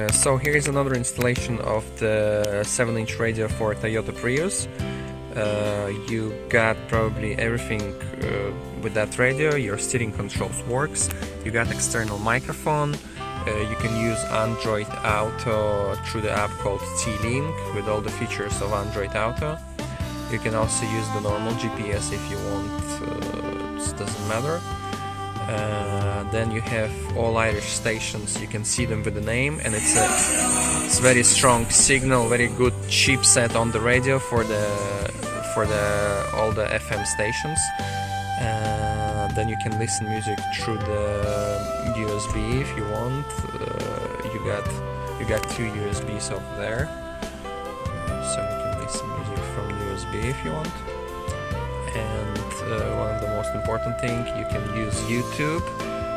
So here is another installation of the 7-inch radio for Toyota Prius. You got probably everything with that radio. Your steering controls works. You got external microphone. You can use Android Auto through the app called T-Link with all the features of Android Auto. You can also use the normal GPS if you want, it doesn't matter. Then you have all Irish stations, you can see them with the name, and it's very strong signal, very good chipset on the radio for all the FM stations. Then you can listen music through the USB if you want. You got 2 USBs over there, so you can listen music from USB if you want. And one of the most important thing, you can use YouTube,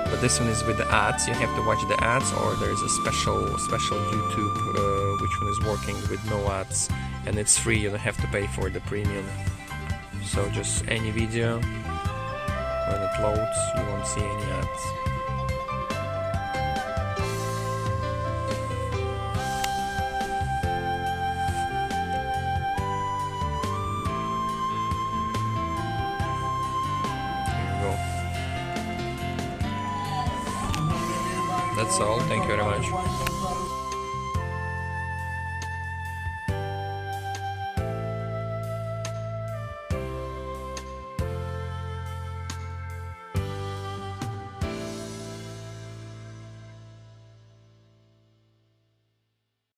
but this one is with the ads. You have to watch the ads, or there is a special YouTube which one is working with no ads, and it's free. You don't have to pay for the premium. So just any video, when it loads, you won't see any ads. That's all. Thank you very much.